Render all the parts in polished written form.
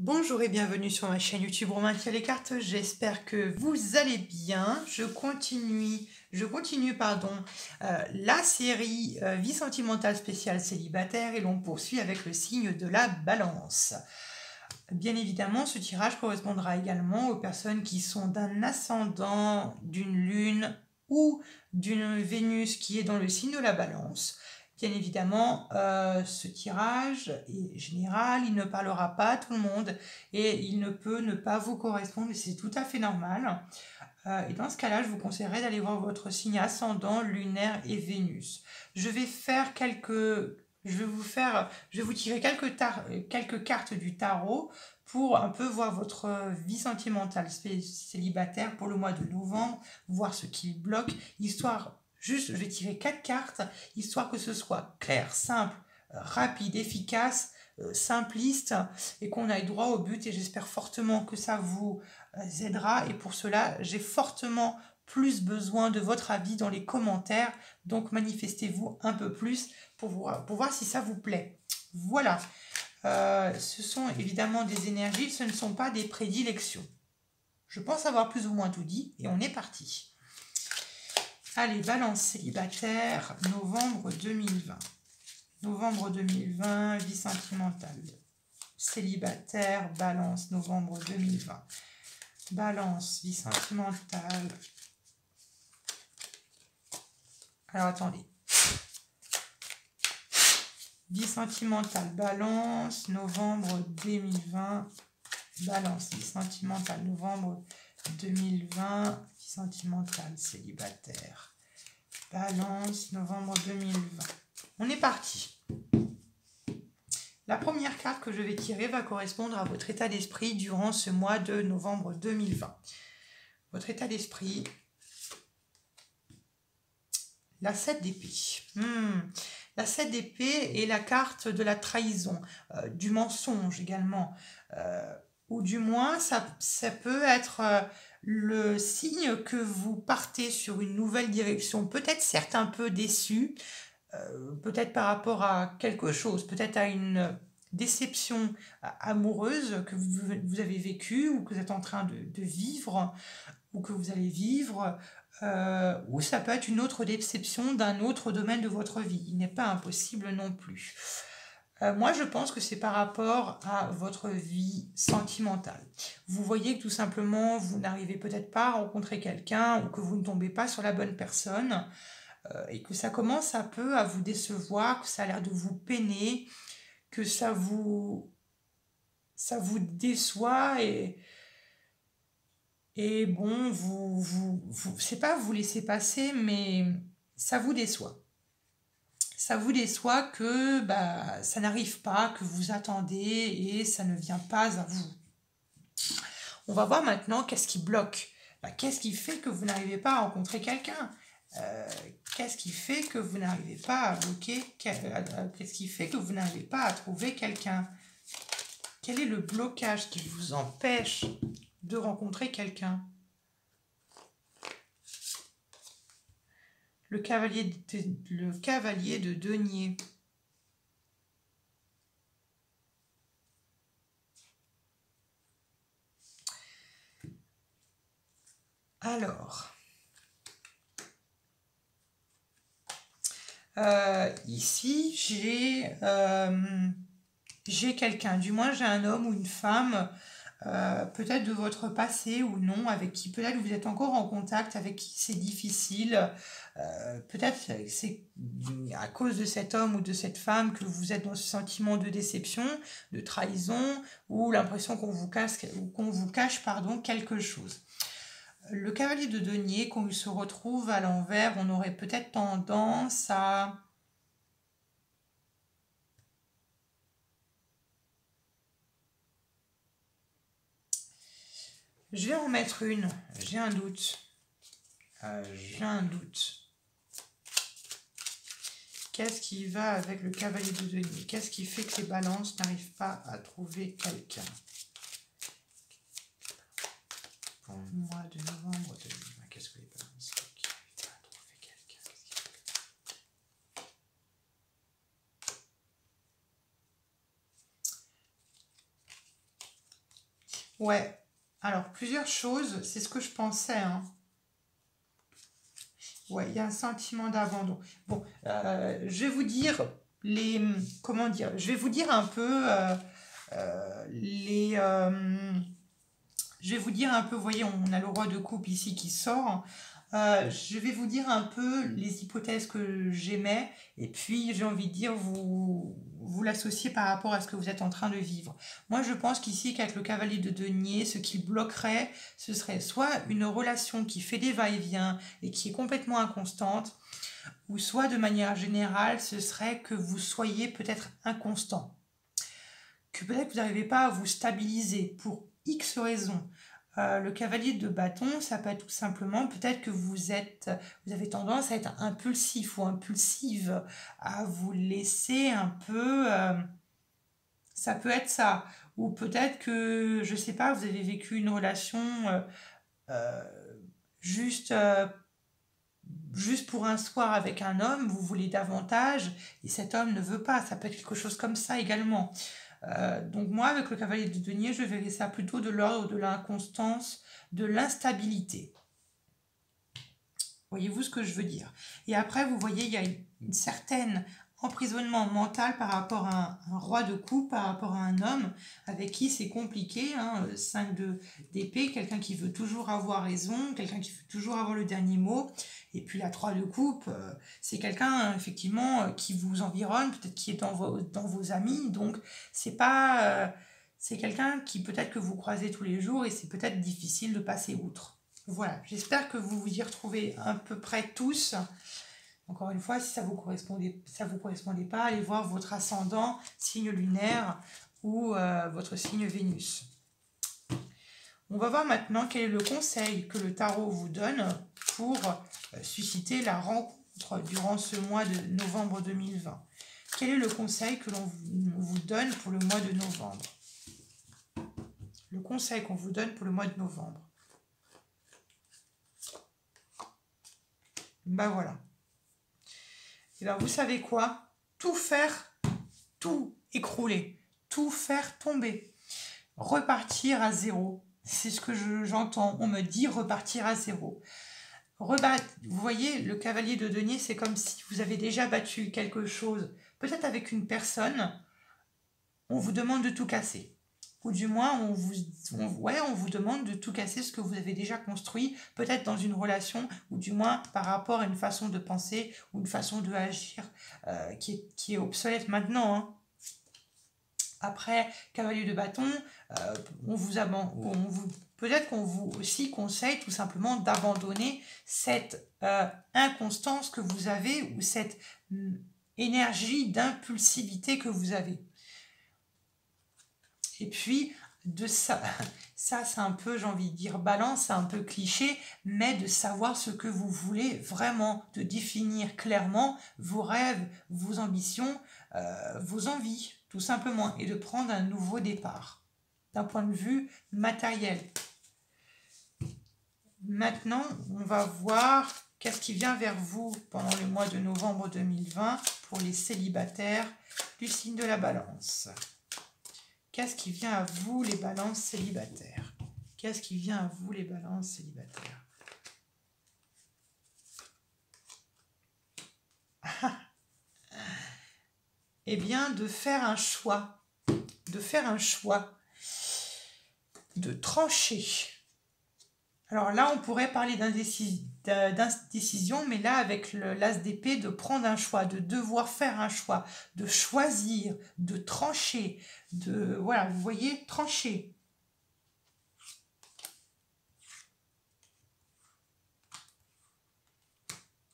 Bonjour et bienvenue sur ma chaîne YouTube Romain tire les cartes. J'espère que vous allez bien. Je continue la série Vie sentimentale spéciale célibataire et l'on poursuit avec le signe de la balance. Bien évidemment, ce tirage correspondra également aux personnes qui sont d'un ascendant, d'une lune ou d'une Vénus qui est dans le signe de la balance. Bien évidemment, ce tirage est général, il ne parlera pas à tout le monde et il ne peut ne pas vous correspondre, c'est tout à fait normal. Et dans ce cas-là, je vous conseillerais d'aller voir votre signe ascendant, lunaire et Vénus. Je vais vous tirer quelques cartes du tarot pour un peu voir votre vie sentimentale célibataire pour le mois de novembre, voir ce qui bloque, je vais tirer 4 cartes, histoire que ce soit clair, simple, rapide, efficace, simpliste, et qu'on aille droit au but, et j'espère fortement que ça vous aidera, et pour cela, j'ai fortement plus besoin de votre avis dans les commentaires, donc manifestez-vous un peu plus pour voir si ça vous plaît. Voilà, ce sont évidemment des énergies, ce ne sont pas des prédilections. Je pense avoir plus ou moins tout dit, et on est parti. Allez, balance célibataire, novembre 2020. Novembre 2020, vie sentimentale. Célibataire, balance, novembre 2020. Balance, vie sentimentale. Alors, attendez. Vie sentimentale, balance, novembre 2020. Balance, vie sentimentale, novembre 2020. Vie sentimentale, célibataire. Balance, novembre 2020. On est parti. La première carte que je vais tirer va correspondre à votre état d'esprit durant ce mois de novembre 2020. Votre état d'esprit, la 7 d'épée. La 7 d'épée est la carte de la trahison, du mensonge également. Ou du moins, ça peut être le signe que vous partez sur une nouvelle direction. Peut-être certes un peu déçu, peut-être par rapport à quelque chose, peut-être à une déception amoureuse que vous avez vécue ou que vous êtes en train de vivre ou que vous allez vivre, ou ça peut être une autre déception d'un autre domaine de votre vie. Il n'est pas impossible non plus. Moi, je pense que c'est par rapport à votre vie sentimentale. Vous voyez que tout simplement, vous n'arrivez peut-être pas à rencontrer quelqu'un ou que vous ne tombez pas sur la bonne personne et que ça commence un peu à vous décevoir, que ça a l'air de vous peiner, que ça vous déçoit et bon, c'est pas vous laisser passer, mais ça vous déçoit. Ça vous déçoit que ça n'arrive pas, que vous attendez et ça ne vient pas à vous. On va voir maintenant qu'est-ce qui bloque. Qu'est-ce qui fait que vous n'arrivez pas à rencontrer quelqu'un? Qu'est-ce qui fait que vous n'arrivez pas à bloquer? Qu'est-ce qui fait que vous n'arrivez pas à trouver quelqu'un? Quel est le blocage qui vous empêche de rencontrer quelqu'un? Le cavalier de denier. Alors, ici, j'ai quelqu'un, du moins j'ai un homme ou une femme, peut-être de votre passé ou non, avec qui peut-être vous êtes encore en contact, avec qui c'est difficile. Peut-être c'est à cause de cet homme ou de cette femme que vous êtes dans ce sentiment de déception, de trahison, ou l'impression qu'on vous cache quelque chose. Le cavalier de denier, quand il se retrouve à l'envers, on aurait peut-être tendance à... Je vais en mettre une, j'ai un doute. Qu'est-ce qui va avec le cavalier de denier? Qu'est-ce qui fait que les balances n'arrivent pas à trouver quelqu'un? Pour le mois de novembre 2020, qu'est-ce que les balances n'arrivent pas à trouver quelqu'un? Ouais. Alors, plusieurs choses, c'est ce que je pensais, hein. Ouais, il y a un sentiment d'abandon. Bon, je vais vous dire les... Comment dire? Je vais vous dire un peu les... je vais vous dire un peu, vous voyez, on a le roi de coupe ici qui sort. Je vais vous dire un peu les hypothèses que j'émets et puis j'ai envie de dire, vous l'associez par rapport à ce que vous êtes en train de vivre. Moi, je pense qu'ici, qu'avec le cavalier de denier, ce qui bloquerait, ce serait soit une relation qui fait des va-et-vient et qui est complètement inconstante, ou soit de manière générale, ce serait que vous soyez peut-être inconstant, que peut-être vous n'arrivez pas à vous stabiliser pour X raisons. Le cavalier de bâton, ça peut être tout simplement peut-être que vous avez tendance à être impulsif ou impulsive, à vous laisser un peu, ça peut être ça. Ou peut-être que, je sais pas, vous avez vécu une relation euh, juste, juste pour un soir avec un homme, vous voulez davantage et cet homme ne veut pas. Ça peut être quelque chose comme ça également. Donc moi, avec le cavalier de denier, je verrais ça plutôt de l'ordre de l'inconstance, de l'instabilité. Voyez-vous ce que je veux dire? Et après, vous voyez, il y a une certaine emprisonnement mental par rapport à un roi de coupe, par rapport à un homme avec qui c'est compliqué, hein, 5 d'épée, quelqu'un qui veut toujours avoir raison, quelqu'un qui veut toujours avoir le dernier mot. Et puis la 3 de coupe, c'est quelqu'un effectivement qui vous environne, peut-être qui est dans vos amis, donc c'est pas... c'est quelqu'un qui peut-être que vous croisez tous les jours et c'est peut-être difficile de passer outre. Voilà, j'espère que vous vous y retrouvez à peu près tous. Encore une fois, si ça vous correspondait pas, allez voir votre ascendant, signe lunaire ou votre signe Vénus. On va voir maintenant quel est le conseil que le tarot vous donne pour susciter la rencontre durant ce mois de novembre 2020. Quel est le conseil que l'on vous donne pour le mois de novembre? Le conseil qu'on vous donne pour le mois de novembre. Ben voilà. Et bien vous savez quoi? Tout faire, tout écrouler, tout faire tomber. Repartir à zéro. C'est ce que j'entends. On me dit repartir à zéro. Vous voyez, le cavalier de denier, c'est comme si vous avez déjà battu quelque chose. Peut-être avec une personne, on vous demande de tout casser. Ou du moins, on vous demande de tout casser ce que vous avez déjà construit, peut-être dans une relation, ou du moins par rapport à une façon de penser ou une façon de agir qui est obsolète maintenant, hein. Après, cavalier de bâton, peut-être qu'on vous aussi conseille tout simplement d'abandonner cette inconstance que vous avez ou cette énergie d'impulsivité que vous avez. Et puis, de ça c'est un peu, j'ai envie de dire, balance, c'est un peu cliché, mais de savoir ce que vous voulez vraiment, de définir clairement vos rêves, vos ambitions, vos envies, tout simplement, et de prendre un nouveau départ, d'un point de vue matériel. Maintenant, on va voir qu'est-ce qui vient vers vous pendant le mois de novembre 2020 pour les célibataires du signe de la Balance. Qu'est-ce qui vient à vous, les balances célibataires? Qu'est-ce qui vient à vous, les balances célibataires? Eh bien, de faire un choix. De faire un choix. De trancher. Alors là, on pourrait parler d'indécision, mais là, avec l'as d'épée, de prendre un choix, de devoir faire un choix, de choisir, de trancher, voilà, vous voyez, trancher.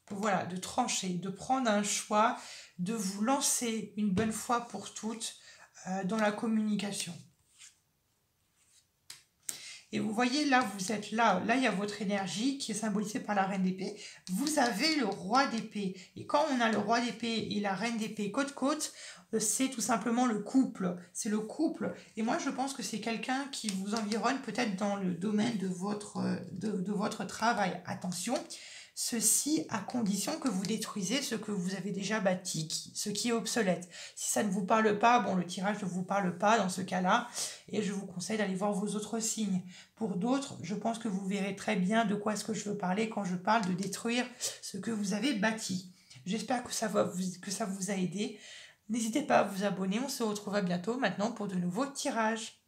Voilà, de trancher, de prendre un choix, de vous lancer une bonne fois pour toutes dans la communication. Et vous voyez, là, vous êtes là. Là, il y a votre énergie qui est symbolisée par la reine d'épée. Vous avez le roi d'épée. Et quand on a le roi d'épée et la reine d'épée côte-côte, c'est tout simplement le couple. C'est le couple. Et moi, je pense que c'est quelqu'un qui vous environne peut-être dans le domaine de votre travail. Attention, Ceci à condition que vous détruisez ce que vous avez déjà bâti, ce qui est obsolète. Si ça ne vous parle pas, bon, le tirage ne vous parle pas dans ce cas-là, et je vous conseille d'aller voir vos autres signes. Pour d'autres, je pense que vous verrez très bien de quoi est-ce que je veux parler quand je parle de détruire ce que vous avez bâti. J'espère que ça vous a aidé. N'hésitez pas à vous abonner, on se retrouve à bientôt maintenant pour de nouveaux tirages.